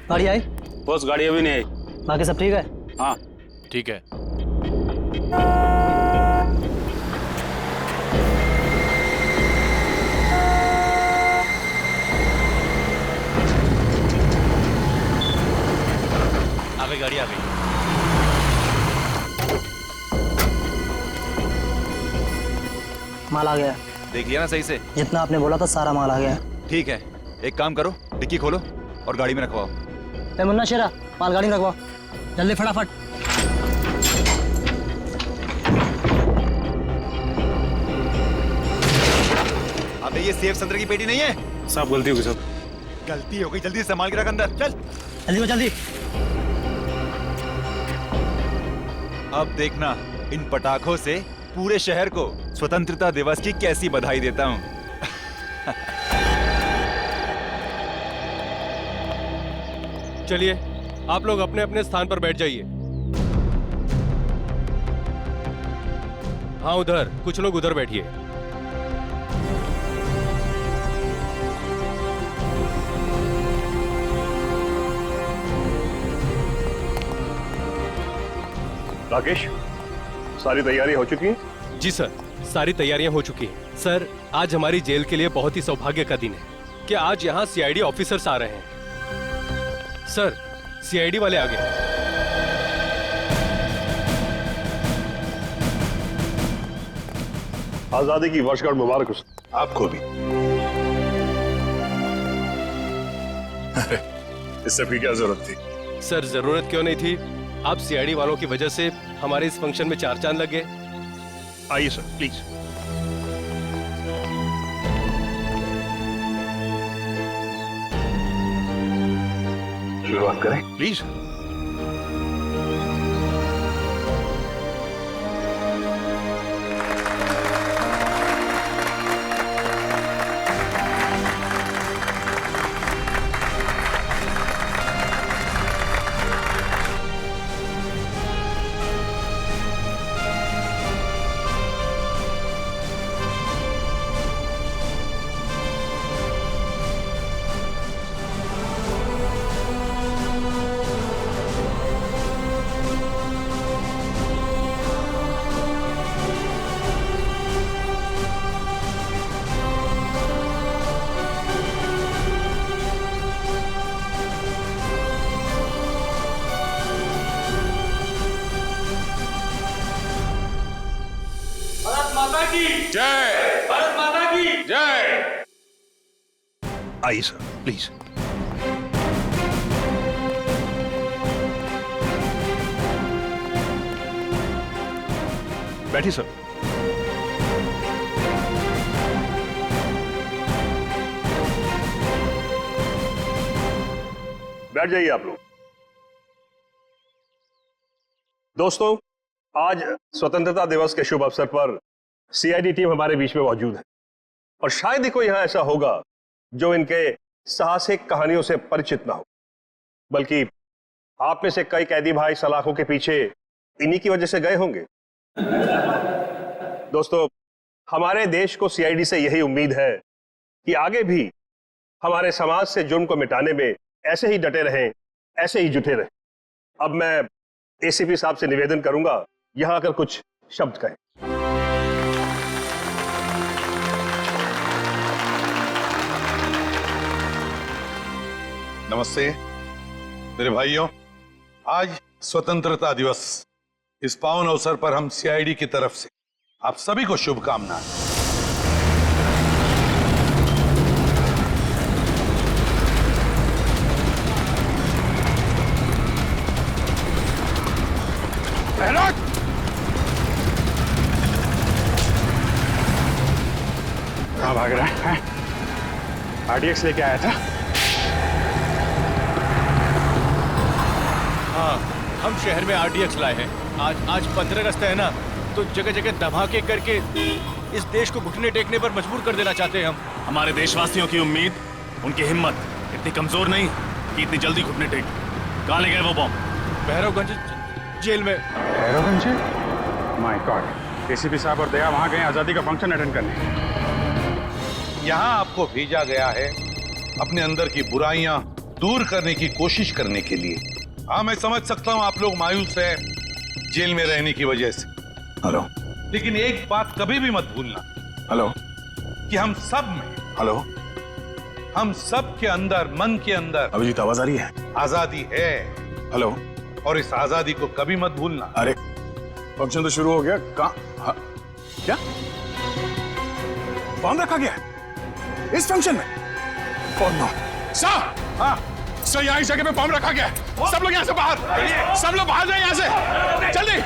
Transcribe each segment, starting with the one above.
गाड़ी आई? बॉस गाड़ी अभी नहीं आई। बाकी सब ठीक है? हाँ ठीक है। आ गई गाड़ी, आ गई। माल आ गया। देख लिया ना सही से? जितना आपने बोला था सारा माल आ गया। ठीक है, एक काम करो, डिक्की खोलो और गाड़ी में रखवाओ। ए मुन्ना शेरा, माल गाड़ी में रखवाओ जल्दी फटाफट। अबे ये सेफ संतरे की पेटी नहीं है। साहब गलती हो गई सब। गलती हो गई, जल्दी से संभाल के रख अंदर, चल। जल्दी जल्दी। अब देखना इन पटाखों से पूरे शहर को स्वतंत्रता दिवस की कैसी बधाई देता हूँ। चलिए, आप लोग अपने अपने स्थान पर बैठ जाइए। हाँ उधर, कुछ लोग उधर बैठिए। राकेश, सारी तैयारी हो चुकी है? जी सर, सारी तैयारियां हो चुकी हैं। सर, आज हमारी जेल के लिए बहुत ही सौभाग्य का दिन है कि आज यहाँ सीआईडी ऑफिसर्स आ रहे हैं। सर, सीआईडी वाले आ गए। आजादी की वर्षगांठ मुबारक हो। आपको भी। अरे, इससे भी क्या जरूरत थी? सर, जरूरत क्यों नहीं थी? आप सीआईडी वालों की वजह से हमारे इस फंक्शन में चार चांद लग गए। आइए सर, प्लीज। शुरुआत करें? प्लीज। जय भारत माता की जय। आइए सर, प्लीज। बैठिए सर। बैठ जाइए आप लोग। दोस्तों, आज स्वतंत्रता दिवस के शुभ अवसर पर सीआईडी टीम हमारे बीच में मौजूद है और शायद ही कोई यहां ऐसा होगा जो इनके साहसिक कहानियों से परिचित ना हो, बल्कि आप में से कई कैदी भाई सलाखों के पीछे इन्हीं की वजह से गए होंगे। दोस्तों, हमारे देश को सीआईडी से यही उम्मीद है कि आगे भी हमारे समाज से जुर्म को मिटाने में ऐसे ही डटे रहें, ऐसे ही जुटे रहें। अब मैं एसीपी साहब से निवेदन करूंगा यहां आकर कुछ शब्द कहें। नमस्ते मेरे भाइयों, आज स्वतंत्रता दिवस, इस पावन अवसर पर हम सीआईडी की तरफ से आप सभी को शुभकामनाएं। कहाँ भाग रहा है? आरडीएक्स लेके आया था। हाँ, हम शहर में आरडीएक्स लाए हैं। आज 15 अगस्त है ना, तो जगह जगह धमाके करके इस देश को घुटने टेकने पर मजबूर कर देना चाहते हैं हम। हमारे देशवासियों की उम्मीद, उनकी हिम्मत इतनी कमजोर नहीं कि इतनी जल्दी घुटने टेक। कहाँ ले गए वो बॉम्ब? भैरवगंज जेल में। भैरवगंज? माय गॉड, एसीपी साहब और दया वहां गए आजादी का फंक्शन अटेंड करने। यहां आपको भेजा गया है अपने अंदर की बुराइयां दूर करने की कोशिश करने के लिए। हाँ, मैं समझ सकता हूं आप लोग मायूस हैं जेल में रहने की वजह से। हेलो लेकिन एक बात कभी भी मत भूलना हेलो कि हम सब में, हेलो हम सब के अंदर, मन के अंदर अभिजीत, आवाज आ रही है? आजादी है। हेलो। और इस आजादी को कभी मत भूलना। अरे फंक्शन तो शुरू हो गया। क्या बॉम्ब रखा गया है इस फंक्शन में? Oh no. सर, हाँ सर, यहाँ इस जगह पे बॉम्ब रखा गया है। सब लोग यहाँ से बाहर, सब लोग बाहर जाए यहाँ से, जल्दी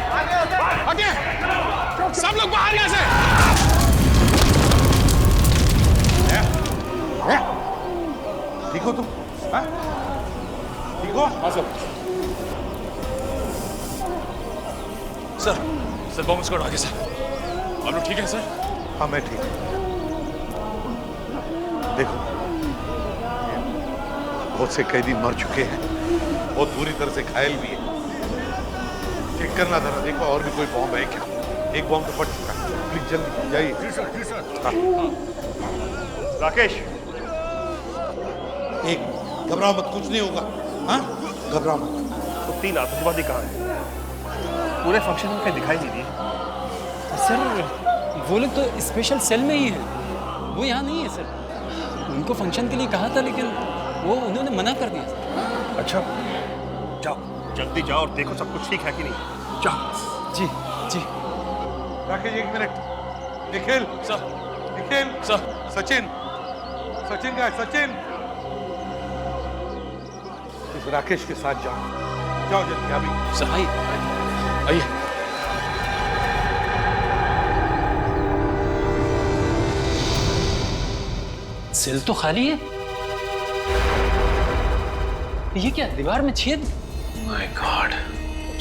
आगे, सब लोग बाहर यहाँ से। ठीक हो तुम? हाँ? ठीक हो? हाँ सर। सर बॉम्ब स्क्वाड आ गया सर। आप लोग ठीक है सर? हाँ मैं ठीक हूँ। देखो, बहुत से कैदी मर चुके हैं, बहुत बुरी तरह से घायल भी है। चेक करना था ना, देखो और भी कोई बॉम्ब है क्या? एक बॉम्ब तो फट चुका है। प्लीज जल्दी जाइए। जी सर, जी सर। राकेश, एक घबराओ मत, कुछ नहीं होगा। हाँ, घबराओ मत। तो 3 आतंकवादी कहाँ हैं? पूरे फंक्शन में कहीं दिखाई नहीं दिए। सर वो लोग तो स्पेशल सेल में ही है, वो यहाँ नहीं है सर। उनको फंक्शन के लिए कहा था लेकिन वो उन्होंने मना कर दिया। अच्छा, जाओ जल्दी जाओ और देखो सब कुछ ठीक है कि नहीं। जाओ। जी जी। राकेश एक minute. Nikhil sir, Nikhil sir, Sachin, Sachin का है, सचिन इस राकेश के साथ जाओ, जाओ जल्दी अभी। सर आइए। सेल तो खाली है। ये क्या, दीवार में छेद? माय गॉड,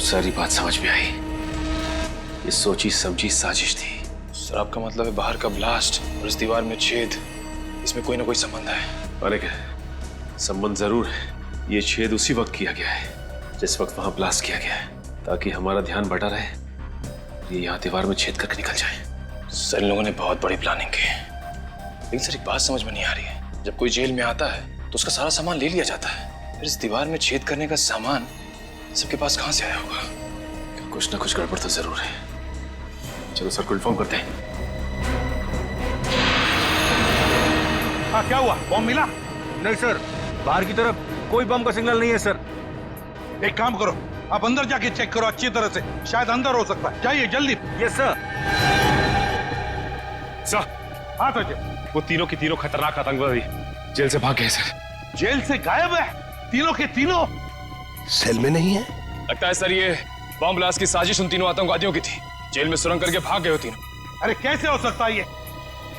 सारी बात समझ में आई। ये सोची समझी साजिश थी। सर आपका मतलब है बाहर का ब्लास्ट और इस दीवार में छेद, इसमें कोई ना कोई संबंध है? अरे संबंध जरूर है। ये छेद उसी वक्त किया गया है जिस वक्त वहां ब्लास्ट किया गया है, ताकि हमारा ध्यान बटा रहे, ये यहाँ दीवार में छेद करके निकल जाए। सर इन लोगों ने बहुत बड़ी प्लानिंग की है। लेकिन सर एक बात समझ में नहीं आ रही है, जब कोई जेल में आता है तो उसका सारा सामान ले लिया जाता है, फिर इस दीवार में छेद करने का सामान सबके पास कहाँ से आया होगा? कुछ ना कुछ गड़बड़ तो जरूर है। चलो सर को इन्फॉर्म करते हैं। हाँ क्या हुआ, बॉम्ब मिला? नहीं सर, बाहर की तरफ कोई बम का सिग्नल नहीं है सर। एक काम करो, आप अंदर जाके चेक करो अच्छी तरह से, शायद अंदर हो सकता है। जाइए जल्दी। Yes sir. सर, हाँ सचिन, वो तीनों की तीनों खतरनाक आतंकवादी जेल से भाग गए सर। जेल से गायब है तीनों के तीनों? सेल में नहीं है? लगता है सर ये बॉम्ब ब्लास्ट की साजिश उन तीनों आतंकवादियों की थी। जेल में सुरंग करके भाग गए हो तीनों। अरे कैसे हो सकता है ये?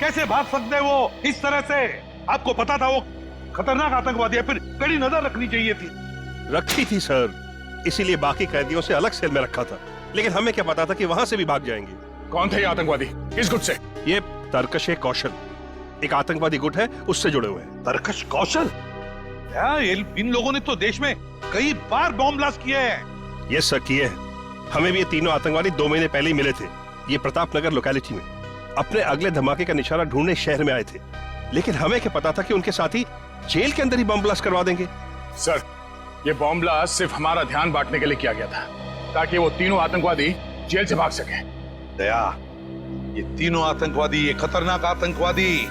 कैसे भाग सकते हैं वो इस तरह से? आपको पता था वो खतरनाक आतंकवादी है, फिर कड़ी नजर रखनी चाहिए थी। रखी थी सर, इसीलिए बाकी कैदियों से अलग सेल में रखा था। लेकिन हमें क्या पता था कि वहां से भी भाग जाएंगे। कौन थे ये आतंकवादी, किस गुट से? ये तरकश कौशल एक आतंकवादी गुट है, उससे जुड़े हुए हैं। तरकश कौशल? इन लोगों ने तो देश में कई बार बॉम्ब ब्लास्ट किए हैं। ये सर किए हैं। हमें भी ये तीनों आतंकवादी 2 महीने पहले ही मिले थे, ये प्रताप नगर लोकेलिटी में। अपने अगले धमाके का निशाना ढूंढने शहर में आए थे, लेकिन हमें क्या पता था कि उनके साथी जेल के अंदर ही बम ब्लास्ट करवा देंगे। सर, ये बॉम्ब ब्लास्ट सिर्फ हमारा ध्यान बांटने के लिए किया गया था, ताकि वो तीनों आतंकवादी जेल से भाग सके। दया, ये तीनों आतंकवादी, ये खतरनाक आतंकवादी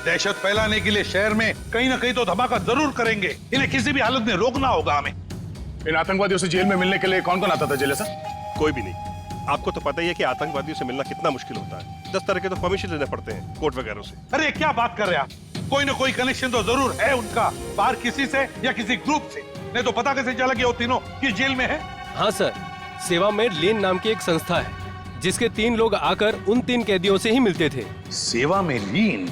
दहशत फैलाने के लिए शहर में कहीं ना कहीं तो धमाका जरूर करेंगे। इन्हें किसी भी हालत में रोकना होगा हमें। इन आतंकवादियों से जेल में मिलने के लिए कौन कौन आता था जेल सर? कोई भी नहीं। आपको तो पता ही है कि आतंकवादियों से मिलना कितना मुश्किल होता है। 10 तरह के तो परमिशन लेने पड़ते हैं कोर्ट वगैरह से। अरे क्या बात कर रहे हैं आप? कोई ना कोई कनेक्शन तो जरूर है उनका, बाहर किसी से या किसी ग्रुप से। नहीं तो पता कैसे चला कि वो तीनों किस जेल में है? हाँ सर, सेवा में लीन नाम की एक संस्था है जिसके 3 लोग आकर उन 3 कैदियों से ही मिलते थे। सेवा में लीन?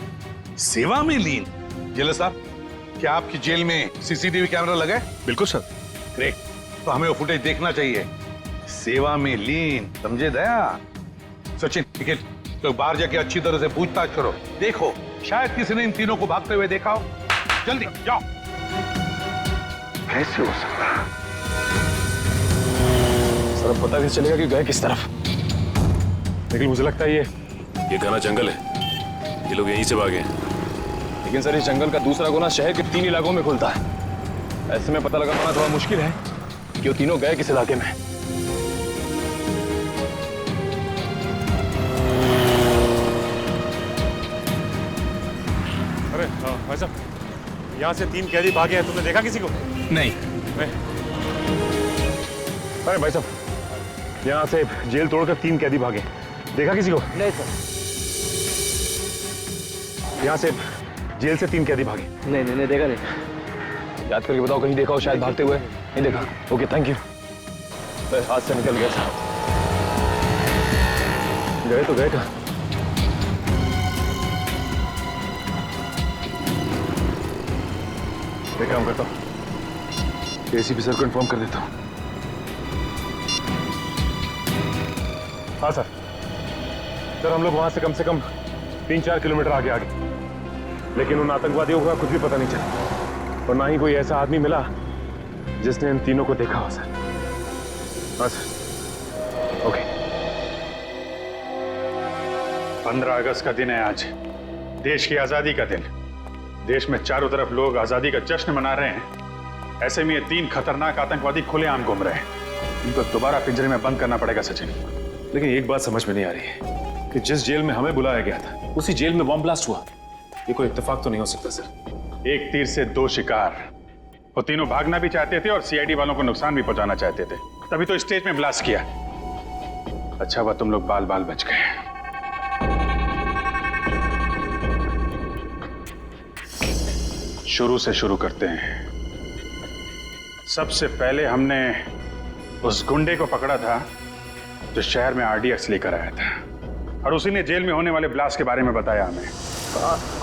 सेवा में लीन? जेलर साहब, क्या आपकी जेल में सीसीटीवी कैमरा लगा है? बिल्कुल सर। ग्रेट, तो हमें वो फुटेज देखना चाहिए। सेवा में लीन, समझे दया? सचिन, ठीक है, तो बाहर जाके अच्छी तरह से पूछताछ करो, देखो शायद किसी ने इन तीनों को भागते हुए देखा हो। जल्दी जाओ। कैसे हो सकता है? सर अब पता कैसे चलेगा कि गए किस तरफ? लेकिन मुझे लगता है ये घना जंगल है, ये लोग यहीं से भागे हैं। लेकिन सर इस जंगल का दूसरा गुना शहर के 3 इलाकों में खुलता है। ऐसे में पता लगा पाना थोड़ा मुश्किल है कि वो तीनों गए किस इलाके में। अरे भाई साहब, यहाँ से 3 कैदी भागे हैं, तुमने देखा किसी को? नहीं। अरे भाई साहब, यहाँ से जेल तोड़कर 3 कैदी भागे, देखा किसी को? नहीं सर। यहाँ से जेल से 3 कैदी भागे। नहीं देखा नहीं। याद करके बताओ, कहीं देखा हो शायद भागते हुए? नहीं देखा। Okay, thank you. हाथ से निकल गया साहब। गए तो गए कहाँ? एक काम करता हूँ, एसीपी सर को इन्फॉर्म कर देता हूँ। हाँ सर, हम लोग वहां से कम 3-4 किलोमीटर आगे आ गए, लेकिन उन आतंकवादियों का कुछ भी पता नहीं चला और ना ही कोई ऐसा आदमी मिला जिसने इन तीनों को देखा हो सर। हाँ सर, ओके। 15 अगस्त का दिन है आज, देश की आजादी का दिन। देश में चारों तरफ लोग आजादी का जश्न मना रहे हैं, ऐसे में ये 3 खतरनाक आतंकवादी खुलेआम घूम रहे हैं। इनको दोबारा पिंजरे में बंद करना पड़ेगा सचिन। लेकिन एक बात समझ में नहीं आ रही है कि जिस जेल में हमें बुलाया गया था उसी जेल में बॉम्ब ब्लास्ट हुआ। ये कोई इत्तेफाक तो नहीं हो सकता सर। एक तीर से 2 शिकार। वो तीनों भागना भी चाहते थे और सीआईडी वालों को नुकसान भी पहुंचाना चाहते थे, तभी तो स्टेज में ब्लास्ट किया। अच्छा हुआ तुम लोग बाल बाल बच गए। शुरू से शुरू करते हैं। सबसे पहले हमने उस गुंडे को पकड़ा था जो शहर में आरडीएक्स लेकर आया था, और उसी ने जेल में होने वाले ब्लास्ट के बारे में बताया हमें।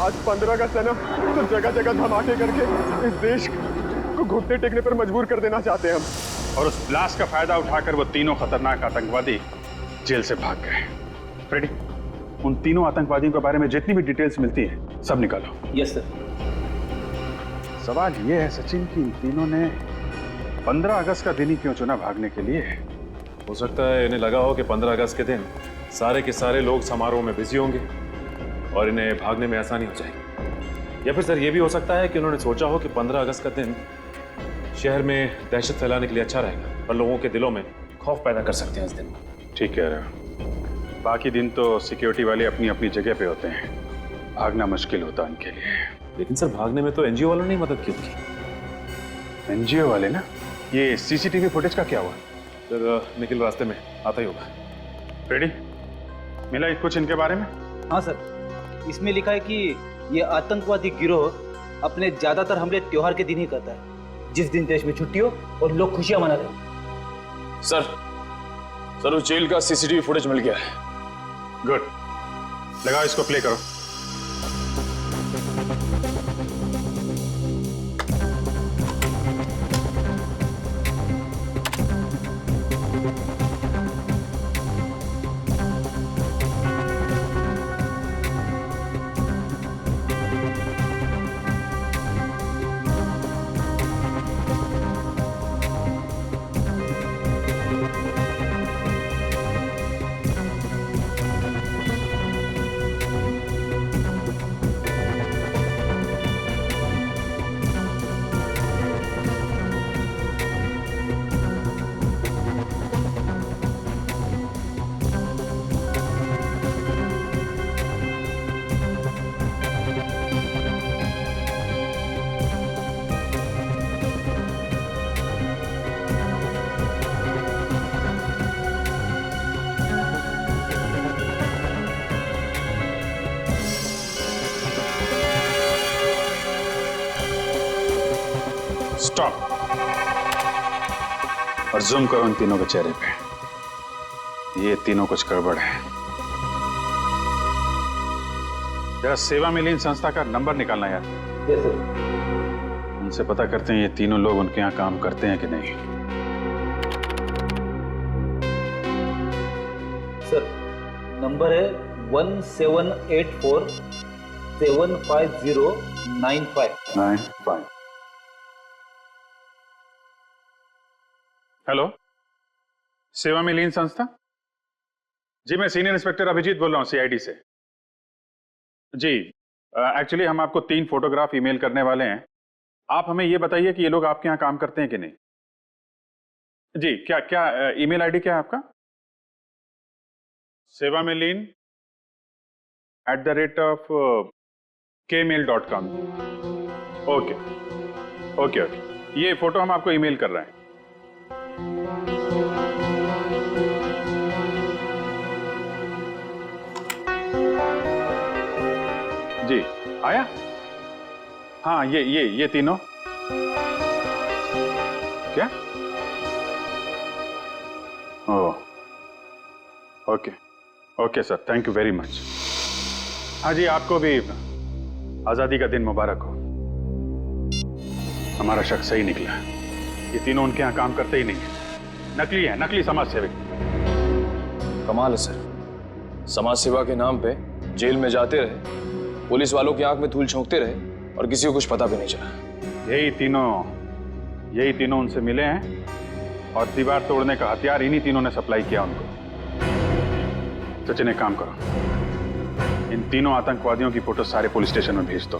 आज 15 अगस्त है ना, तो जगह जगह धमाके करके इस देश को घुटने टेकने पर मजबूर कर देना चाहते हैं हम। और उस ब्लास्ट का फायदा उठाकर वो तीनों खतरनाक आतंकवादी जेल से भाग गए। फ्रेडी, उन तीनों आतंकवादियों के बारे में जितनी भी डिटेल्स मिलती है सब निकालो। Yes sir. सवाल ये है सचिन कि इन तीनों ने 15 अगस्त का दिन ही क्यों चुना भागने के लिए? हो सकता है इन्हें लगा हो कि 15 अगस्त के दिन सारे के सारे लोग समारोह में बिजी होंगे और इन्हें भागने में आसानी हो जाएगी। या फिर सर ये भी हो सकता है कि उन्होंने सोचा हो कि 15 अगस्त का दिन शहर में दहशत फैलाने के लिए अच्छा रहेगा और लोगों के दिलों में खौफ पैदा कर सकते हैं इस दिन। ठीक कह रहे हो। बाकी दिन तो सिक्योरिटी वाले अपनी अपनी जगह पे होते हैं, भागना मुश्किल होता है उनके लिए। लेकिन सर भागने में तो एनजीओ वालों ने मदद की उनकी। एनजीओ वाले ना? ये सीसीटीवी फुटेज का क्या हुआ? सर निखिल रास्ते में आता ही होगा। रेडी, मिला कुछ इनके बारे में? हाँ सर, इसमें लिखा है कि ये आतंकवादी गिरोह अपने ज्यादातर हमले त्योहार के दिन ही करता है, जिस दिन देश में छुट्टी हो और लोग खुशियां मना रहे हैं। सर उस जेल का सीसीटीवी फुटेज मिल गया है। गुड, लगाओ इसको, प्ले करो। स्टॉप, और जूम करो इन तीनों के चेहरे पे। ये तीनों कुछ गड़बड़ है। जरा सेवा में लीन संस्था का नंबर निकालना यार। Yes sir. उनसे पता करते हैं ये तीनों लोग उनके यहाँ काम करते हैं कि नहीं। सर नंबर है 1784-750-95। हेलो, सेवा में लीन संस्था जी, मैं सीनियर इंस्पेक्टर अभिजीत बोल रहा हूँ सीआईडी से। जी एक्चुअली हम आपको 3 फोटोग्राफ ईमेल करने वाले हैं, आप हमें ये बताइए कि ये लोग आपके यहाँ काम करते हैं कि नहीं। जी, क्या क्या ईमेल आईडी क्या है आपका? सेवा में लीन @kmail.com। ओके ओके ओके, ये फोटो हम आपको ईमेल कर रहे हैं। जी आया? हाँ, ये तीनों क्या? Oh okay okay sir, thank you very much. हाँ जी, आपको भी आजादी का दिन मुबारक हो। हमारा शक सही निकला, ये तीनों उनके यहाँ काम करते ही नहीं है, नकली है, नकली समाज सेवक। कमाल है सर, समाज सेवा के नाम पे जेल में जाते रहे, पुलिस वालों की आंख में धूल झोंकते रहे और किसी को कुछ पता भी नहीं चला। यही तीनों उनसे मिले हैं और दीवार तोड़ने का हथियार इन्हीं तीनों ने सप्लाई किया उनको। सचिन, एक काम करो, इन तीनों आतंकवादियों की फोटो सारे पुलिस स्टेशन में भेज दो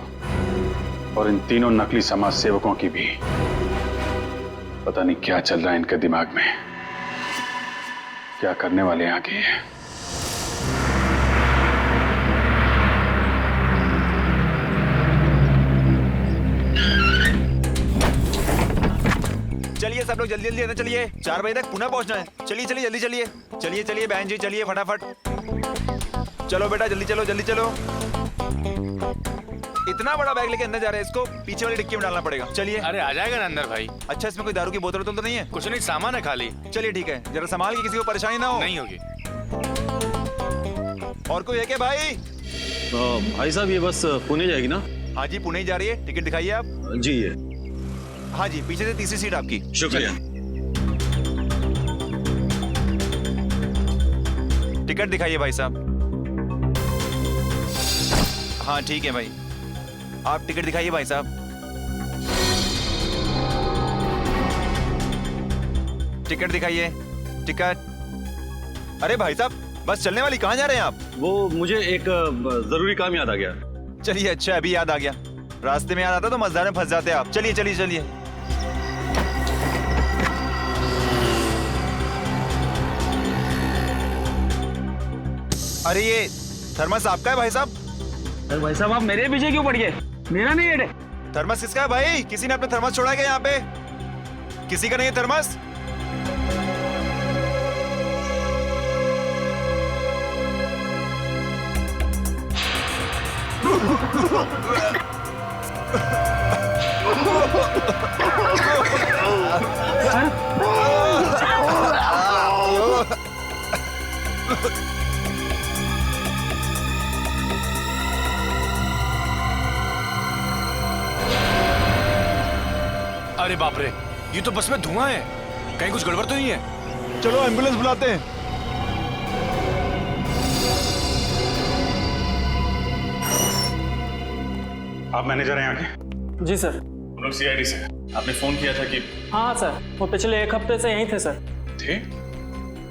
और इन तीनों नकली समाज सेवकों की भी। पता नहीं क्या चल रहा है इनके दिमाग में, क्या करने वाले हैं आगे। चलिए सब लोग जल्दी जल्दी अंदर चलिए, 4 बजे तक पुनः पहुंचना है। चलिए चलिए जल्दी चलिए, चलिए चलिए बहन जी, चलिए फटाफट। चलो बेटा जल्दी चलो जल्दी चलो। इतना बड़ा बैग लेके अंदर जा रहे हैं, इसको पीछे वाली डिक्की में डालना पड़ेगा। चलिए। अरे आ जाएगा ना अंदर भाई। अच्छा, इसमें कोई दारू की बोतल तो नहीं है? कुछ नहीं, सामान है खाली। चलिए ठीक है, जरा संभाल के, किसी को परेशानी ना हो। नहीं होगी। और कोई है क्या भाई? भाई साहब, ये बस पुणे जाएगी ना? हाँ जी, पुणे ही जा रही है। टिकट दिखाइए आप। जी ये। हाँ जी, पीछे से तीसरी सीट आपकी। शुक्रिया। टिकट दिखाइए भाई साहब। हाँ ठीक है भाई, आप टिकट दिखाइए भाई साहब। टिकट दिखाइए, टिकट। अरे भाई साहब, बस चलने वाली, कहाँ जा रहे हैं आप? वो मुझे एक जरूरी काम याद आ गया। चलिए, अच्छा अभी याद आ गया। रास्ते में याद आता तो मजदार में फंस जाते आप। चलिए चलिए चलिए। अरे ये थर्मस आपका है भाई साहब? अरे भाई साहब, आप मेरे पीछे क्यों पड़ गए? मेरा नहीं है। थर्मस किसका है भाई? किसी ने अपना थर्मस छोड़ा क्या यहाँ पे? किसी का नहीं है थर्मस? अरे बाप रे, ये तो बस में धुआं है, कहीं कुछ गड़बड़ तो नहीं है? चलो एम्बुलेंस बुलाते हैं। आप मैनेजर हैं यहाँ के? जी सर। हम लोग सीआईडी से। आपने फोन किया था कि? हाँ सर, वो पिछले 1 हफ्ते से यहीं थे सर। थे?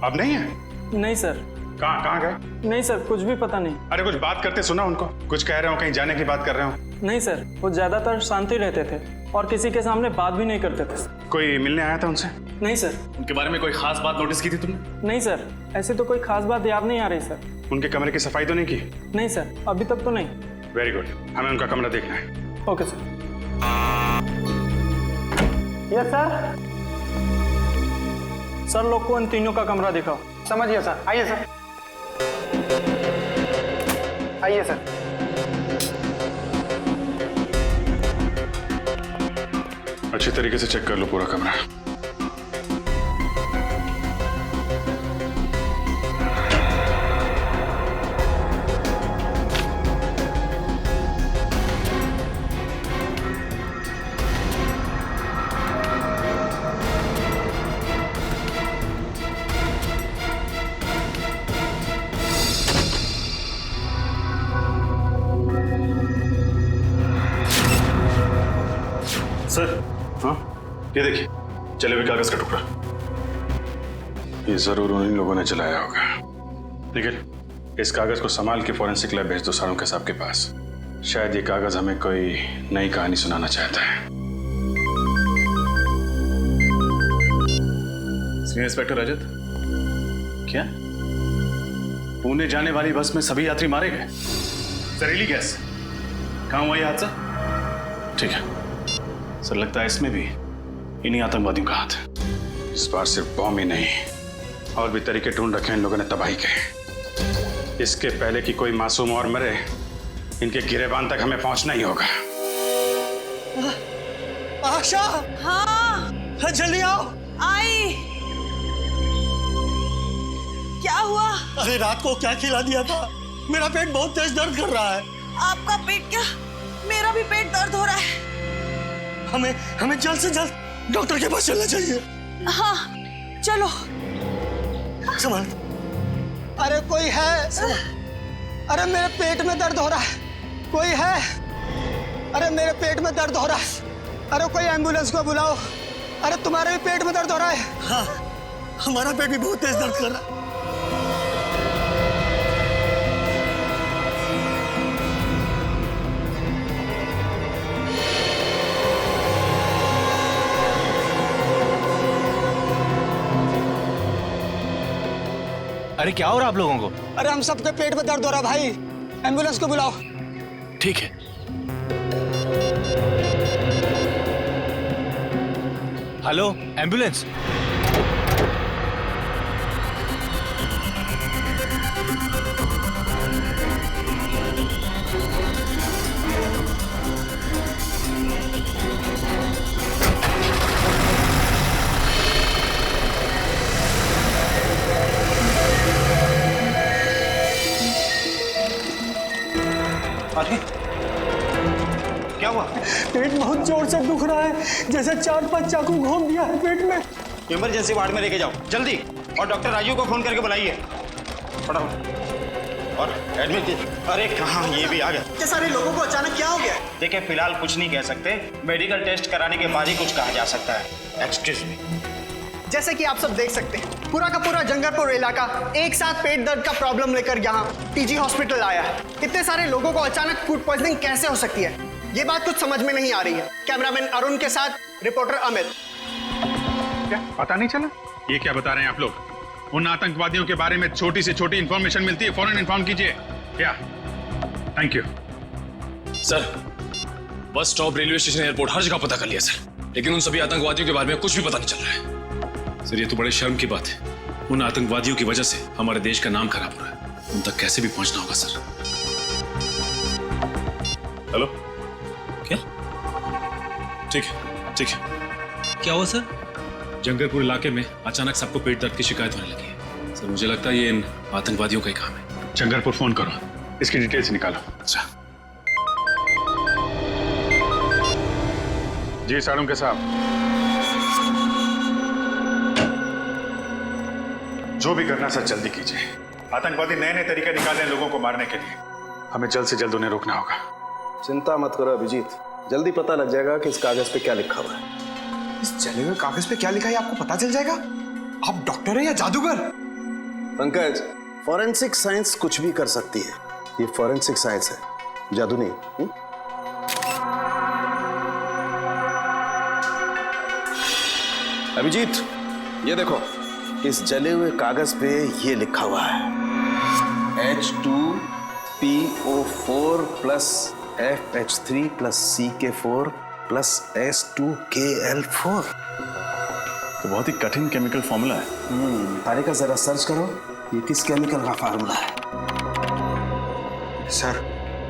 अब नहीं है? नहीं सर। कहाँ गए? नहीं सर, कुछ भी पता नहीं। अरे कुछ बात करते सुना उनको, कुछ कह रहे हो, कहीं जाने की बात कर रहे हो? नहीं सर, वो ज्यादातर शांति रहते थे और किसी के सामने बात भी नहीं करते थे। कोई मिलने आया था उनसे? नहीं सर। उनके बारे में कोई खास बात नोटिस की थी तुमने? नहीं सर, ऐसी तो कोई खास बात याद नहीं आ रही सर। उनके कमरे की सफाई तो नहीं की? नहीं सर, अभी तक तो नहीं। वेरी गुड, हमें उनका कमरा देखना है। Okay sir. Yes sir. Sir लोग को इन तीनों का कमरा दिखाओ। समझ गया सर, आइए सर। आइए सर। अच्छी तरीके से चेक कर लो पूरा कमरा। सर, हाँ ये देखिए, जले हुए कागज का टुकड़ा। ये जरूर उन्हीं लोगों ने जलाया होगा। निखिल, इस कागज को संभाल के फॉरेंसिक लैब भेज दो सारों के साहब के पास। शायद ये कागज हमें कोई नई कहानी सुनाना चाहता है। सीनियर इंस्पेक्टर रजत, क्या पुणे जाने वाली बस में सभी यात्री मारे गए? जहरीली गैस, कहाँ हुआ ये हादसा? ठीक है सर, लगता है इसमें भी इन्हीं आतंकवादियों का हाथ है। इस बार सिर्फ बॉम्ब ही नहीं, और भी तरीके ढूंढ रखे हैं इन लोगों ने तबाही के। इसके पहले कि कोई मासूम और मरे, इनके गिरेबान तक हमें पहुंचना ही होगा। आशा, हाँ जल्दी आओ। आई। क्या हुआ? अरे रात को क्या खिला दिया था? मेरा पेट बहुत तेज दर्द कर रहा है। आपका पेट क्या? मेरा भी पेट दर्द हो रहा है। हमें जल्द से जल्द डॉक्टर के पास चलना चाहिए। हाँ चलो। संभाल। अरे कोई है? अरे मेरे पेट में दर्द हो रहा है, कोई है? अरे मेरे पेट में दर्द हो रहा है, अरे कोई एम्बुलेंस को बुलाओ। अरे तुम्हारे भी पेट में दर्द हो रहा है? हाँ, हमारा पेट भी बहुत तेज दर्द कर रहा है। अरे क्या हो रहा है आप लोगों को? अरे हम सबके पेट में दर्द हो रहा है भाई, एम्बुलेंस को बुलाओ। ठीक है। Hello ambulance. क्या हुआ? पेट बहुत जोर से दुख रहा है, जैसे 4-5 चाकू घोंप दिया है पेट में। इमरजेंसी वार्ड में लेके जाओ जल्दी, और डॉक्टर राजू को फोन करके बुलाइए फटाफट, और एडमिट कीजिए। अरे कहाँ, ये भी आ गया। इतने सारे लोगों को अचानक क्या हो गया? देखिए फिलहाल कुछ नहीं कह सकते, मेडिकल टेस्ट कराने के बाद ही कुछ कहा जा सकता है। Excuse me. जैसे कि आप सब देख सकते हैं, पूरा का पूरा जंगलपुर इलाका एक साथ पेट दर्द का प्रॉब्लम लेकर यहाँ टीजी हॉस्पिटल आया है। इतने सारे लोगों को अचानक फूड पॉइजनिंग कैसे हो सकती है, ये बात कुछ समझ में नहीं आ रही है। कैमरामैन अरुण के साथ रिपोर्टर अमित। क्या पता नहीं चला? ये क्या बता रहे हैं आप लोग? उन आतंकवादियों के बारे में छोटी से छोटी इंफॉर्मेशन मिलती है, फौरन इन्फॉर्म कीजिए। क्या? Thank you sir. Bus stop, railway station, airport, हर जगह पता कर लिया सर, लेकिन उन सभी आतंकवादियों के बारे में कुछ भी पता नहीं चल रहा है। सर ये तो बड़े शर्म की बात है, उन आतंकवादियों की वजह से हमारे देश का नाम खराब हो रहा है, उन तक कैसे भी पहुंचना होगा सर। हेलो, क्या? ठीक है, ठीक है। क्या हुआ सर? जंगलपुर इलाके में अचानक सबको पेट दर्द की शिकायत होने लगी है सर। मुझे लगता है ये इन आतंकवादियों का ही काम है। जंगलपुर फोन करो, इसकी डिटेल्स निकालो। अच्छा जी साड़ू साहब, जो भी करना सर जल्दी कीजिए। आतंकवादी नए नए तरीके निकाले हैं लोगों को मारने के लिए, हमें जल्द से जल्द उन्हें रोकना होगा। चिंता मत करो अभिजीत, जल्दी पता लग जाएगा कि इस कागज पे क्या लिखा हुआ है। इस जले हुए कागज पे क्या लिखा है आपको पता चल जाएगा। आप डॉक्टर हैं या जादूगर? पंकज, फॉरेंसिक साइंस कुछ भी कर सकती है, ये फॉरेंसिक साइंस है, जादू नहीं। अभिजीत ये देखो, इस जले हुए कागज पे ये लिखा हुआ है H2PO4 plus FH3 plus CK4 plus S2KL4। तो बहुत ही कठिन केमिकल फॉर्मूला है। तारे का जरा सर्च करो, ये किस केमिकल का फार्मूला है। सर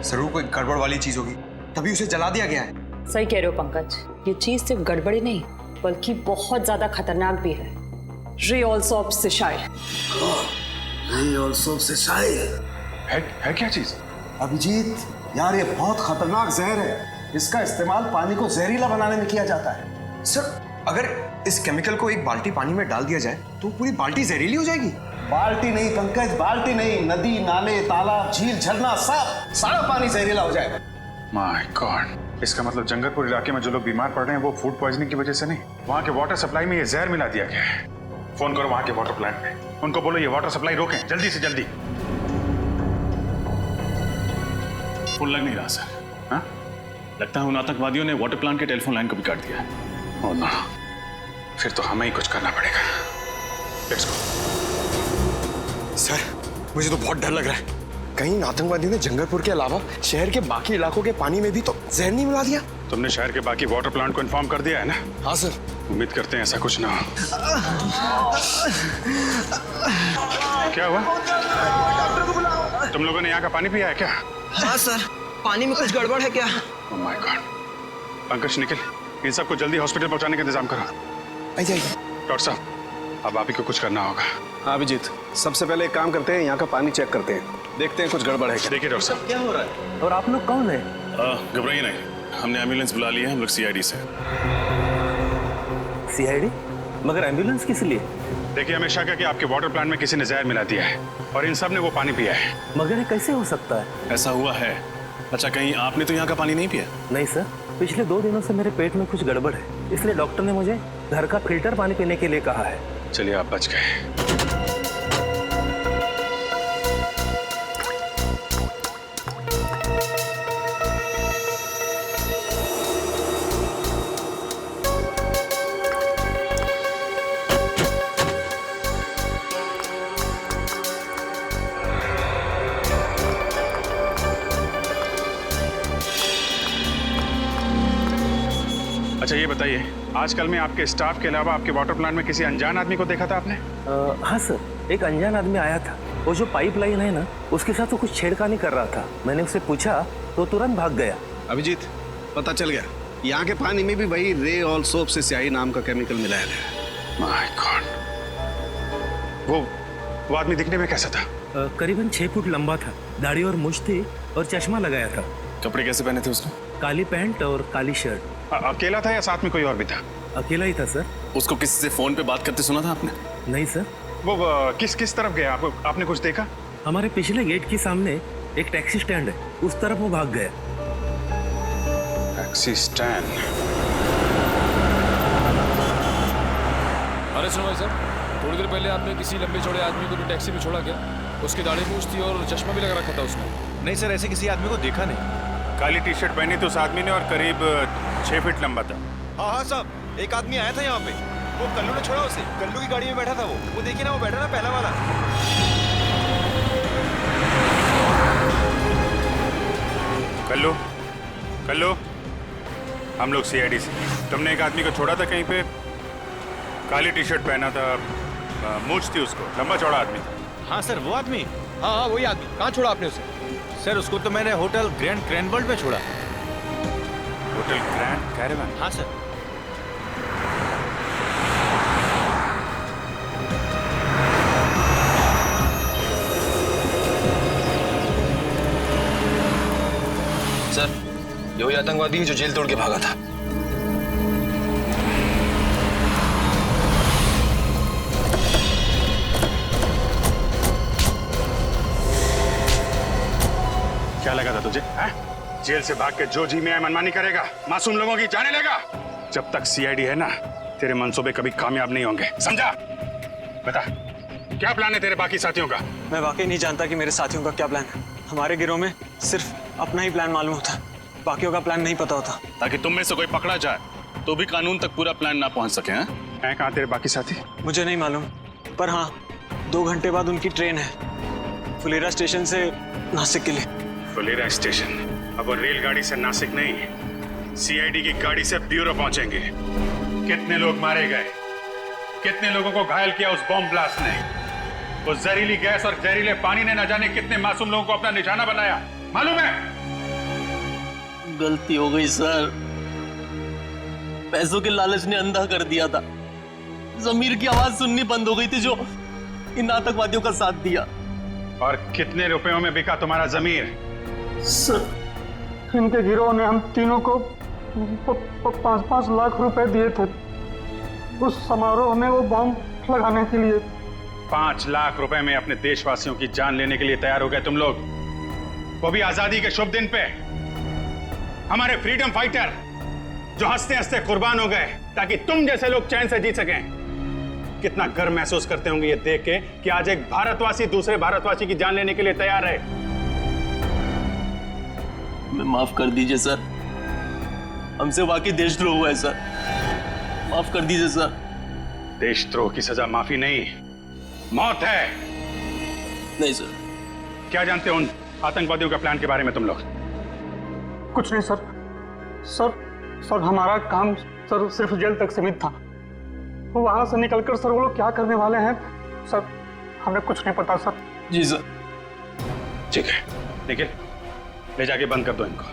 जरूर कोई गड़बड़ वाली चीज होगी, तभी उसे जला दिया गया है। सही कह रहे हो पंकज, ये चीज सिर्फ गड़बड़ी नहीं बल्कि बहुत ज्यादा खतरनाक भी है। रियोल्सोप सिशाइल। रियोल्सोप सिशाइल है क्या चीज? अभिजीत यार, ये बहुत खतरनाक जहर है, इसका इस्तेमाल पानी को जहरीला बनाने में किया जाता है। सर अगर इस केमिकल को एक बाल्टी पानी में डाल दिया जाए तो पूरी बाल्टी जहरीली हो जाएगी। बाल्टी नहीं पंकज, बाल्टी नहीं, नदी, नाले, तालाब, झील, झरना, सब सारा पानी जहरीला हो जाएगा। माय गॉड, इसका मतलब जंगलपुर इलाके में जो लोग बीमार पड़ रहे हैं वो फूड पॉइजनिंग की वजह से नहीं, वहाँ के वाटर सप्लाई में ये जहर मिला दिया गया है। फोन करो वहाँ के वाटर प्लांट में, उनको बोलो ये वाटर सप्लाई रोकें जल्दी से जल्दी। फोन लग नहीं रहा सर। हाँ, लगता है उन आतंकवादियों ने वाटर प्लांट के टेलीफोन लाइन को भी काट दिया है। ओह नो, फिर तो हमें ही कुछ करना पड़ेगा। Let's go. सर मुझे तो बहुत डर लग रहा है, कहीं आतंकवादियों ने जंगलपुर के अलावा शहर के बाकी इलाकों के पानी में भी तो जहर नहीं मिला दिया। तुमने शहर के बाकी वाटर प्लांट को इन्फॉर्म कर दिया है ना? हाँ सर। उम्मीद करते हैं ऐसा कुछ ना हो। क्या हुआ? तुम लोगों ने यहाँ का पानी पिया है क्या? हाँ सर, पानी में कुछ गड़बड़ है क्या? Oh my God. Pankaj, Nikhil, इन सबको जल्दी हॉस्पिटल पहुंचाने का इंतजाम करो। आइए। डॉक्टर साहब, अब आप ही को कुछ करना होगा। हाँ अभिजीत, सबसे पहले एक काम करते हैं, यहाँ का पानी चेक करते हैं, देखते हैं कुछ गड़बड़ है क्या। देखिए डॉक्टर साहब। क्या हो रहा है? और आप लोग कौन है? घबराइए नहीं, हमने एम्बुलेंस बुला ली है, हम लोग सीआईडी से। सीआईडी? मगर एम्बुलेंस किस लिए? देखिए, हमें शक है कि आपके वाटर प्लांट में किसी ने जहर मिला दिया है और इन सब ने वो पानी पिया है। मगर ये कैसे हो सकता है? ऐसा हुआ है। अच्छा, कहीं आपने तो यहाँ का पानी नहीं पिया? नहीं सर, पिछले 2 दिनों से मेरे पेट में कुछ गड़बड़ है, इसलिए डॉक्टर ने मुझे घर का फिल्टर पानी पीने के लिए कहा है। चलिए, आप बच गए। अच्छा ये बताइए, आजकल में आपके स्टाफ के अलावा आपके वाटर प्लांट में किसी अनजान आदमी को देखा था आपने? हाँ सर, एक अनजान आदमी आया था। वो जो पाइपलाइन है ना, उसके साथ वो कुछ छेड़खानी कर रहा था। मैंने उससे पूछा तो तुरंत भाग गया। अभिजीत, पता चल गया, यहाँ के पानी में भी वही रे ऑल सोप से स्याही नाम का केमिकल मिलाया गया। My God. वो आदमी दिखने में कैसा था? करीबन 6 फुट लंबा था, दाढ़ी और मूंछ थी और चश्मा लगाया था। कपड़े कैसे पहने थे उसने? काली पैंट और काली शर्ट। अकेला था या साथ में कोई और भी था? अकेला ही था सर। उसको किसी से फोन पे बात करते सुना था आपने? नहीं सर। वो किस तरफ गया? आपने कुछ देखा? हमारे पिछले गेट के सामने एक टैक्सी स्टैंड है, उस तरफ वो भाग गया। Taxi stand? अरे सुनो भाई साहब, थोड़ी देर पहले आपने किसी लंबे चौड़े आदमी को भी टैक्सी में छोड़ा क्या? उसकी दाढ़ी मूंछ थी और चश्मा भी लगा रखा था उसने। नहीं सर, ऐसे किसी आदमी को देखा नहीं। काली टी शर्ट पहनी थी उस आदमी ने और करीब 6 फीट लंबा था। हाँ साहब, एक आदमी आया था यहाँ पे, वो कल्लू ने छोड़ा उसे। कल्लू की गाड़ी में बैठा था वो देखिए ना, वो बैठा ना पहला वाला। कल्लू, कल्लू, हम लोग सीआईडी से। तुमने एक आदमी को छोड़ा था कहीं पे, काली टी शर्ट पहना था, मूंछ थी उसको, लंबा चौड़ा आदमी था। हाँ सर, वो आदमी। हाँ, वही आदमी। कहाँ छोड़ा आपने उसे? सर, उसको तो मैंने होटल ग्रैंड क्रैनवर्ल्ड में छोड़ा। Hotel grand caravan? हाँ सर। सर, ये वही आतंकवादी है जो जेल तोड़ के भागा था। क्या लगा था तुझे? जेल से भाग के जो जी में आए मनमानी करेगा, मासूम लोगों की जाने लेगा। जब तक सीआईडी है ना, तेरे मंसूबे कभी कामयाब नहीं होंगे, समझा? बता, क्या प्लान है तेरे बाकी साथियों का? मैं वाकई नहीं जानता कि मेरे साथियों का क्या प्लान है। हमारे गिरोह में सिर्फ अपना ही प्लान मालूम होता, बाकियों का प्लान नहीं पता होता। ताकि तुम में से कोई पकड़ा जाए तो भी कानून तक पूरा प्लान ना पहुंच सके। हैं कहाँ तेरे बाकी साथी? मुझे नहीं मालूम, पर हाँ 2 घंटे बाद उनकी ट्रेन है, फुलेरा स्टेशन से नासिक के लिए। फुलेरा स्टेशन? अब वो रेलगाड़ी से नासिक नहीं, सीआईडी की गाड़ी से ब्यूरो पहुंचेंगे। कितने लोग मारे गए, कितने लोगों को घायल किया उस बॉम्ब ब्लास्ट ने। वो जहरीली गैस और जहरीले पानी ने न जाने कितने मासूम लोगों को अपना निशाना बनाया, मालूम है? गलती हो गई सर, पैसों के लालच ने अंधा कर दिया था। जमीर की आवाज सुननी बंद हो गई थी जो इन आतंकवादियों का साथ दिया। और कितने रुपयों में बिका तुम्हारा जमीर? सर, इनके गिरोह ने हम तीनों को 5-5 लाख रुपए दिए थे उस समारोह में वो बॉम्ब लगाने के लिए। 5 लाख रुपए में अपने देशवासियों की जान लेने के लिए तैयार हो गए तुम लोग, वो भी आजादी के शुभ दिन पे। हमारे फ्रीडम फाइटर जो हंसते हंसते कुर्बान हो गए ताकि तुम जैसे लोग चैन से जी सकें। कितना गर्व महसूस करते होंगे ये देख के कि आज एक भारतवासी दूसरे भारतवासी की जान लेने के लिए तैयार है। मैं माफ कर दीजिए सर, हमसे वाकई देशद्रोह हुआ है सर, माफ कर दीजिए सर। देशद्रोह की सजा माफी नहीं, मौत है। नहीं सर। क्या जानते हो उन आतंकवादियों के प्लान के बारे में तुम लोग? कुछ नहीं सर। सर हमारा काम सर सिर्फ जेल तक सीमित था। वहां से निकलकर सर वो लोग क्या करने वाले हैं सर, हमें कुछ नहीं पता सर। जी सर। ठीक है, निखिल ले जाके बंद कर दो इनको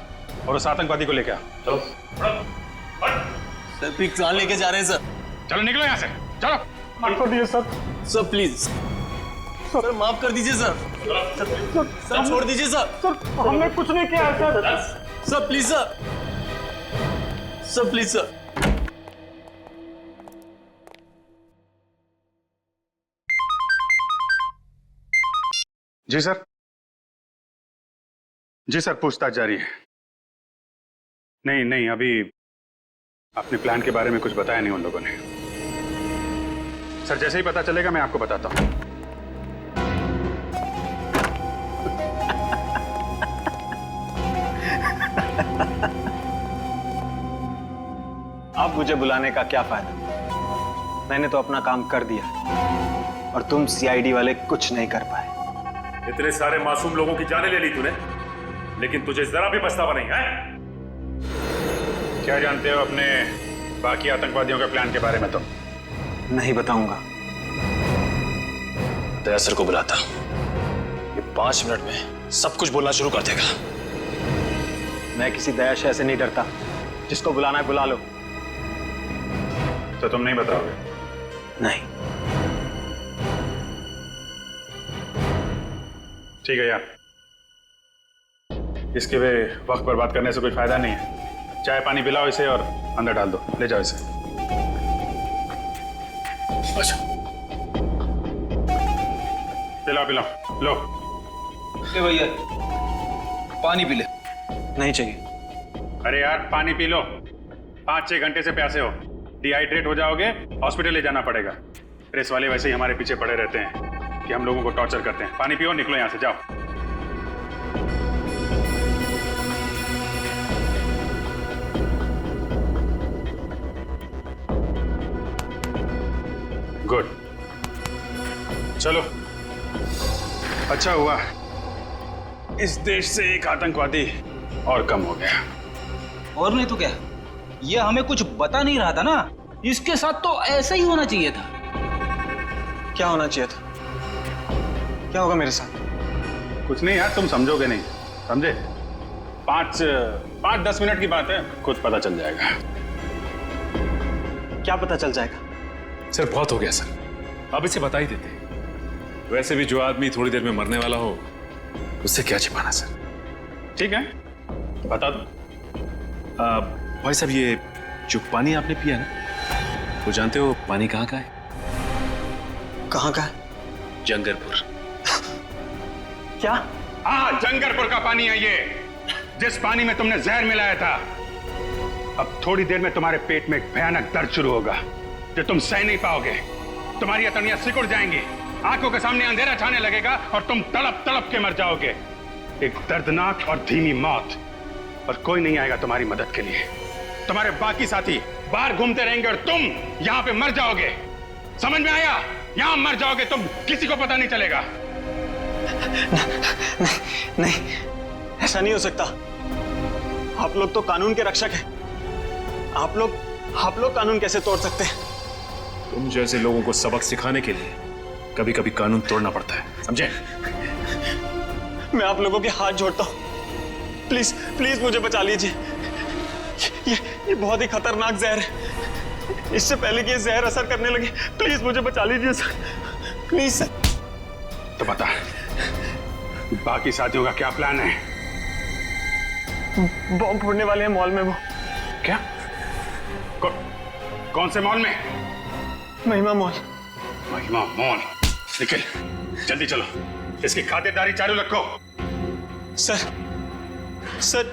और उस आतंकवादी को लेके आओ। चलो सर फिर कहाँ लेके जा रहे हैं सर? चलो निकलो यहाँ से, चलो। माफ कर दीजिए सर। सर प्लीज सर, माफ कर दीजिए सर। सर छोड़ दीजिए सर। सर हमने कुछ नहीं किया है sir. Sir please sir. Sir please sir. जी सर। जी सर, पूछताछ जारी है। नहीं अभी अपने प्लान के बारे में कुछ बताया नहीं उन लोगों ने। सर जैसे ही पता चलेगा मैं आपको बताता हूं। अब मुझे बुलाने का क्या फायदा? मैंने तो अपना काम कर दिया और तुम सीआईडी वाले कुछ नहीं कर पाए। इतने सारे मासूम लोगों की जानें ले ली तूने, लेकिन तुझे जरा भी पछतावा नहीं है? क्या जानते हो अपने बाकी आतंकवादियों के प्लान के बारे में? तो नहीं बताऊंगा। दया सर को बुलाता, ये 5 मिनट में सब कुछ बोलना शुरू कर देगा। मैं किसी दया शय से नहीं डरता, जिसको बुलाना है बुला लो। तो तुम नहीं बताओगे? नहीं। ठीक है यार, इसके वे वक्त पर बात करने से कोई फायदा नहीं है। चाय पानी पिलाओ इसे और अंदर डाल दो, ले जाओ इसे। अच्छा पिलाओ लो। ले भैया पानी पी ले। नहीं चाहिए। अरे यार पानी पी लो, 5-6 घंटे से प्यासे हो, डिहाइड्रेट हो जाओगे, हॉस्पिटल ले जाना पड़ेगा। प्रेस वाले वैसे ही हमारे पीछे पड़े रहते हैं कि हम लोगों को टॉर्चर करते हैं। पानी पियो, निकलो यहां से, जाओ। गुड, चलो। अच्छा हुआ इस देश से एक आतंकवादी और कम हो गया। और नहीं तो क्या, ये हमें कुछ बता नहीं रहा था ना। इसके साथ तो ऐसा ही होना चाहिए था। क्या होना चाहिए था? क्या होगा मेरे साथ? कुछ नहीं यार, तुम समझोगे नहीं, समझे? 5-10 मिनट की बात है, खुद पता चल जाएगा। क्या पता चल जाएगा? सर बहुत हो गया सर, अब इसे बता ही देते। वैसे भी जो आदमी थोड़ी देर में मरने वाला हो, उससे क्या छिपाना सर। ठीक है, बता दो। भाई साहब, ये जो पानी आपने पिया ना, वो जानते हो पानी कहाँ का है? कहाँ का है? जंगरपुर। क्या? हाँ, जंगरपुर का पानी है ये, जिस पानी में तुमने जहर मिलाया था। अब थोड़ी देर में तुम्हारे पेट में एक भयानक दर्द शुरू होगा जो तुम सह नहीं पाओगे। तुम्हारी अतड़ियां सिकुड़ जाएंगी, आंखों के सामने अंधेरा छाने लगेगा और तुम तड़प तड़प के मर जाओगे। एक दर्दनाक और धीमी मौत, और कोई नहीं आएगा तुम्हारी मदद के लिए। तुम्हारे बाकी साथी बाहर घूमते रहेंगे और तुम यहां पे मर जाओगे। समझ में आया? यहां मर जाओगे तुम, किसी को पता नहीं चलेगा। नहीं, ऐसा नहीं हो सकता। आप लोग तो कानून के रक्षक हैं। आप लोग कानून कैसे तोड़ सकते हैं? तुम जैसे लोगों को सबक सिखाने के लिए कभी कभी कानून तोड़ना पड़ता है, समझे? मैं आप लोगों के हाथ जोड़ता हूं, प्लीज प्लीज मुझे बचा लीजिए। ये बहुत ही खतरनाक जहर है। इससे पहले कि ये जहर असर करने लगे, प्लीज मुझे बचा लीजिए सर, प्लीज सर। तो बता, बाकी साथियों का क्या प्लान है? बॉम्ब फोड़ने वाले हैं मॉल में वो। क्या? कौन से मॉल में? महिमा मॉल। महिमा मॉल? निखिल जल्दी चलो, इसकी खातिरदारी चालू रखो। सर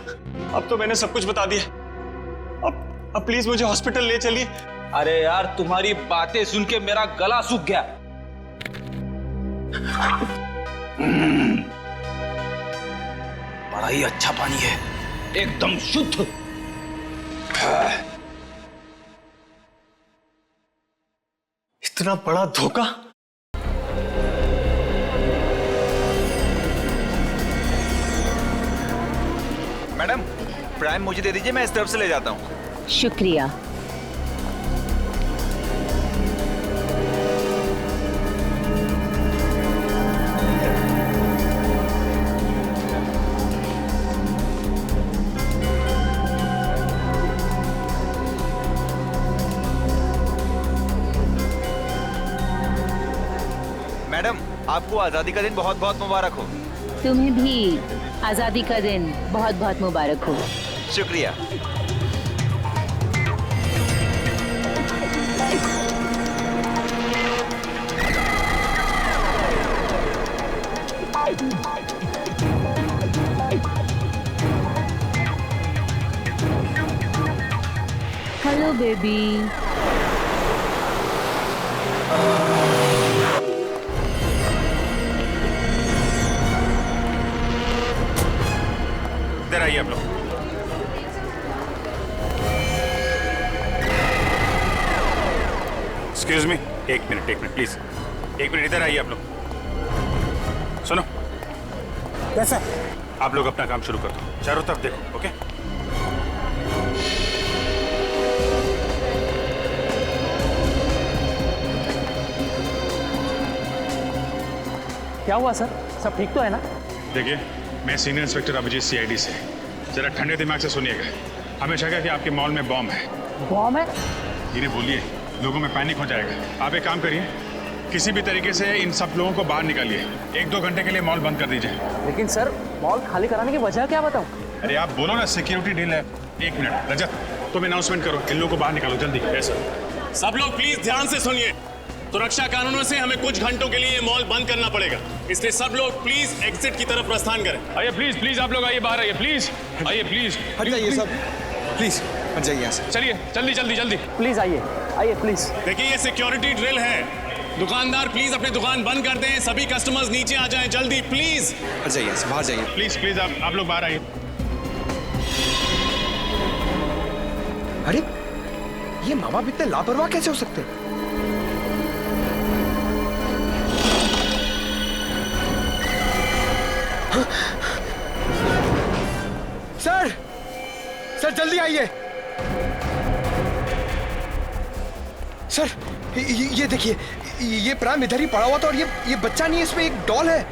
अब तो मैंने सब कुछ बता दिया। अब प्लीज मुझे हॉस्पिटल ले चलिए। अरे यार, तुम्हारी बातें सुन के मेरा गला सूख गया। बड़ा ही अच्छा पानी है, एकदम शुद्ध। इतना बड़ा धोखा प्राइम मुझे दे दीजिए, मैं इस तरफ से ले जाता हूँ। शुक्रिया। मैडम, आपको आजादी का दिन बहुत बहुत मुबारक हो। तुम्हें भी आजादी का दिन बहुत बहुत मुबारक हो। शुक्रिया। Hello baby. इधर आइए आप लोग। एक्सक्यूज मी, एक मिनट प्लीज, एक मिनट इधर आइए आप लोग। सुनो, कैसा? आप लोग अपना काम शुरू कर दो, चारों तरफ देखो। ओके? क्या हुआ सर? सब ठीक तो है ना? देखिए, मैं सीनियर इंस्पेक्टर अभिजीत सीआईडी से। जरा ठंडे दिमाग से सुनिएगा। हमें शक है कि आपके मॉल में बॉम्ब है। बॉम्ब है? धीरे बोलिए, लोगों में पैनिक हो जाएगा। आप एक काम करिए, किसी भी तरीके से इन सब लोगों को बाहर निकालिए। 1-2 घंटे के लिए मॉल बंद कर दीजिए। लेकिन सर, मॉल खाली कराने की वजह क्या बताऊं? अरे आप बोलो ना, सिक्योरिटी डील है। 1 मिनट, रजत तुम अनाउंसमेंट करो, इन लोगों को बाहर निकालो जल्दी। सब लोग प्लीज ध्यान से सुनिए। सुरक्षा कानूनों से हमें कुछ घंटों के लिए मॉल बंद करना पड़ेगा, इसलिए सब लोग प्लीज एग्जिट की तरफ प्रस्थान करें। आइए प्लीज, आप लोग आइए, बाहर आइए प्लीज, आइए प्लीज। हट जाइए सब, प्लीज हट जाइए यहाँ से। चलिए जल्दी। प्लीज आइए प्लीज। देखिए, ये सिक्योरिटी ड्रिल है। दुकानदार प्लीज अपनी दुकान बंद कर दें, सभी कस्टमर्स नीचे आ जाएं जल्दी, प्लीज। हट जाइए यहाँ से, बाहर जाइए। प्लीज आप लोग बाहर आइए। अरे ये माँ बाप इतने लापरवाह कैसे हो सकते हैं? सर जल्दी आइए। सर ये देखिए, ये प्राइम इधर ही पड़ा हुआ था और ये बच्चा नहीं है, इसमें एक डॉल है।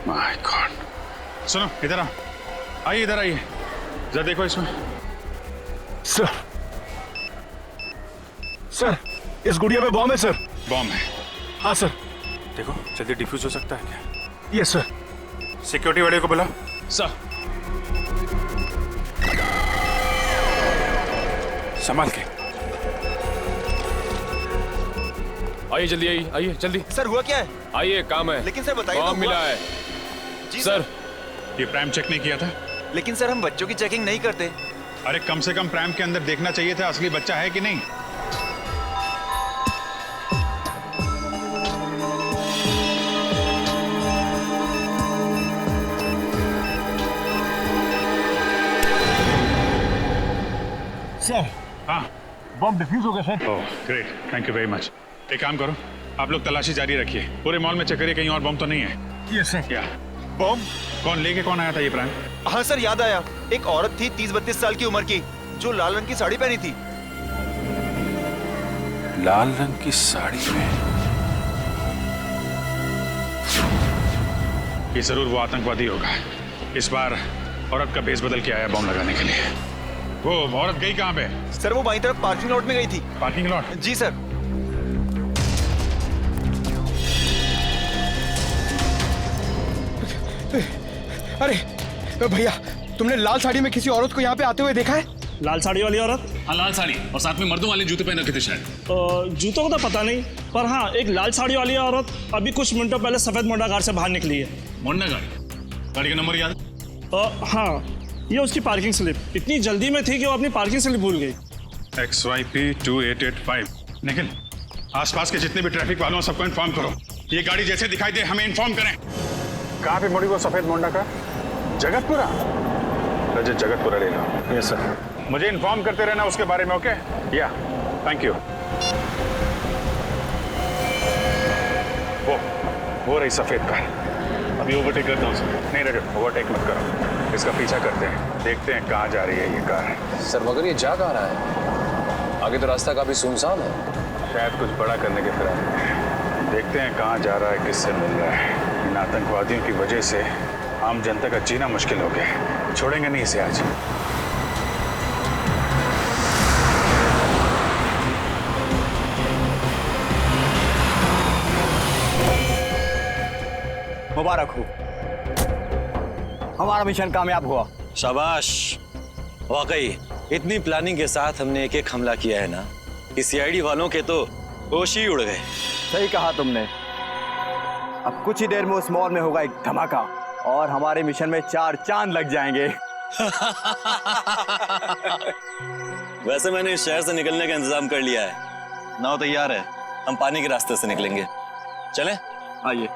My God. सुनो, इधर आइए, इधर आइए, जरा देखो इसमें। सर इस गुड़िया में बॉम्ब है सर। बॉम्ब है? हाँ सर। देखो जल्दी डिफ्यूज हो सकता है क्या? Yes sir. सिक्योरिटी वाले को बुलाओ। सर। संभाल के आइए जल्दी, आइए जल्दी। सर हुआ क्या है? आइए, काम है। लेकिन सर बताइए बॉम्ब तो मिला हुआ? है। जी सर, ये प्राइम चेक नहीं किया था? लेकिन सर हम बच्चों की चेकिंग नहीं करते। अरे कम से कम प्राइम के अंदर देखना चाहिए था असली बच्चा है कि नहीं। सर, हाँ, बॉम्ब डिफ्यूज हो गया sir. Oh great, thank you very much. एक काम करो, आप लोग तलाशी जारी रखिए, पूरे मॉल में चेक करिए कहीं और बॉम्ब तो नहीं है। Yes sir. क्या बॉम्ब? कौन आया था ये प्राइम? हाँ सर, याद आया। एक औरत थी 30-32 साल की उम्र की, जो लाल रंग की साड़ी पहनी थी। लाल रंग की साड़ी में? ये जरूर वो आतंकवादी होगा। इस बार औरत का भेष बदल के आया बॉम्ब लगाने के लिए। वो औरत गई कहाँ पे? सर वो बाईं तरफ पार्किंग लॉट में गई थी। Parking lot? जी सर। अरे भैया, तुमने लाल साड़ी में किसी औरत को यहाँ पे आते हुए देखा है? लाल साड़ी वाली औरत? हाँ, लाल साड़ी और साथ में मर्दों वाले जूते पहन रखे थे शायद। जूतों का तो पता नहीं, पर हाँ एक लाल साड़ी वाली औरत अभी कुछ मिनटों पहले सफेद मोंडा कार से बाहर निकली है। मोंडा गाड़ी का नंबर याद? हाँ, ये उसकी पार्किंग स्लिप। इतनी जल्दी में थी कि वो अपनी पार्किंग स्लिप भूल गई। XYP 2885। निखिल, आसपास के जितने भी ट्रैफिक वालों सबको इन्फॉर्म करो। ये गाड़ी जैसे दिखाई दे हमें इन्फॉर्म करें। कहाँ पे मुड़ी वो सफेद मोंडा का? जगतपुरा? रजत जगतपुरा ले लो। Yes sir. मुझे इन्फॉर्म करते रहना उसके बारे में, ओके? या, थैंक यू। वो रही सफेद कार। अभी ओवरटेक करता हूँ। नहीं रजत, ओवरटेक मत करो। इसका पीछा करते हैं, देखते हैं कहाँ जा रही है ये कार। सर मगर ये जा कहाँ रहा है? आगे तो रास्ता काफी सुनसान है। शायद कुछ बड़ा करने के फिराक में है। देखते हैं कहाँ जा रहा है, किससे मिल रहा है। इन आतंकवादियों की वजह से आम जनता का जीना मुश्किल हो गया। छोड़ेंगे नहीं इसे आज। मुबारक हो, हमारा मिशन कामयाब हुआ। शाबाश। वाकई इतनी प्लानिंग के साथ हमने एक एक हमला किया है ना कि सीआईडी वालों के तो होश ही उड़ गए। सही कहा तुमने। अब कुछ ही देर में उस मॉल में होगा एक धमाका और हमारे मिशन में 4 चांद लग जाएंगे। वैसे मैंने इस शहर से निकलने का इंतजाम कर लिया है। नाव तैयार है, हम पानी के रास्ते से निकलेंगे। चलें? आइए।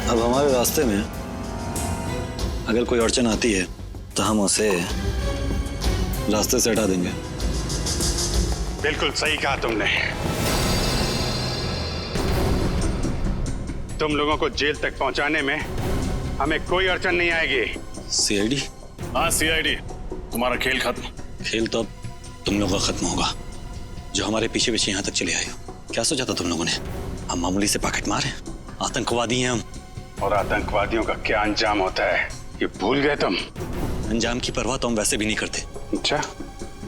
अब हमारे रास्ते में अगर कोई अड़चन आती है तो हम उसे रास्ते से हटा देंगे। बिल्कुल सही कहा तुमने। तुम लोगों को जेल तक पहुंचाने में हमें कोई अड़चन नहीं आएगी। सीआईडी? हाँ सीआईडी, तुम्हारा खेल खत्म। खेल तो अब तुम लोगों का खत्म होगा, जो हमारे पीछे पीछे यहाँ तक चले आए हो। क्या सोचा था तुम लोगों ने? हम मामूली से पॉकेट मारे? आतंकवादी हैं हम। और आतंकवादियों का क्या अंजाम होता है ये भूल गए तुम? अंजाम की परवाह तो हम वैसे भी नहीं करते। अच्छा,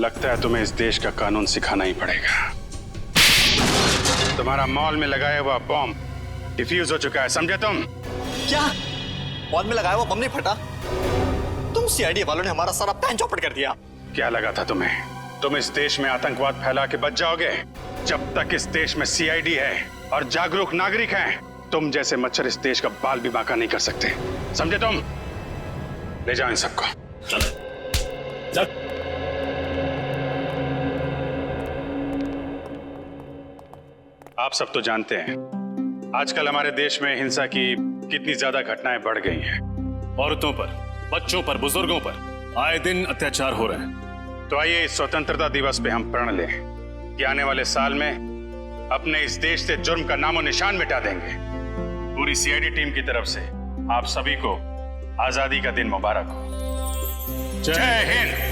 लगता है तुम्हें इस देश का कानून सिखाना ही पड़ेगा। तुम्हारा मॉल में लगाया हुआ बॉम्ब डिफ्यूज हो चुका है, समझे तुम? क्या मॉल में लगाया हुआ बम नहीं फटा? तुम सीआईडी वालों ने हमारा सारा प्लान चौपट कर दिया। क्या लगा था तुम्हें तुम इस देश में आतंकवाद फैला के बच जाओगे? जब तक इस देश में सीआईडी है और जागरूक नागरिक हैं, तुम जैसे मच्छर इस देश का बाल भी बांका नहीं कर सकते, समझे तुम? ले जाओ इन सबको। चल। आप सब तो जानते हैं आजकल हमारे देश में हिंसा की कितनी ज्यादा घटनाएं बढ़ गई हैं। औरतों पर, बच्चों पर, बुजुर्गों पर आए दिन अत्याचार हो रहे हैं। तो आइए इस स्वतंत्रता दिवस पे हम प्रण लें कि आने वाले साल में अपने इस देश से जुर्म का नामो निशान मिटा देंगे। पूरी सीआईडी टीम की तरफ से आप सभी को आजादी का दिन मुबारक हो। जय हिंद।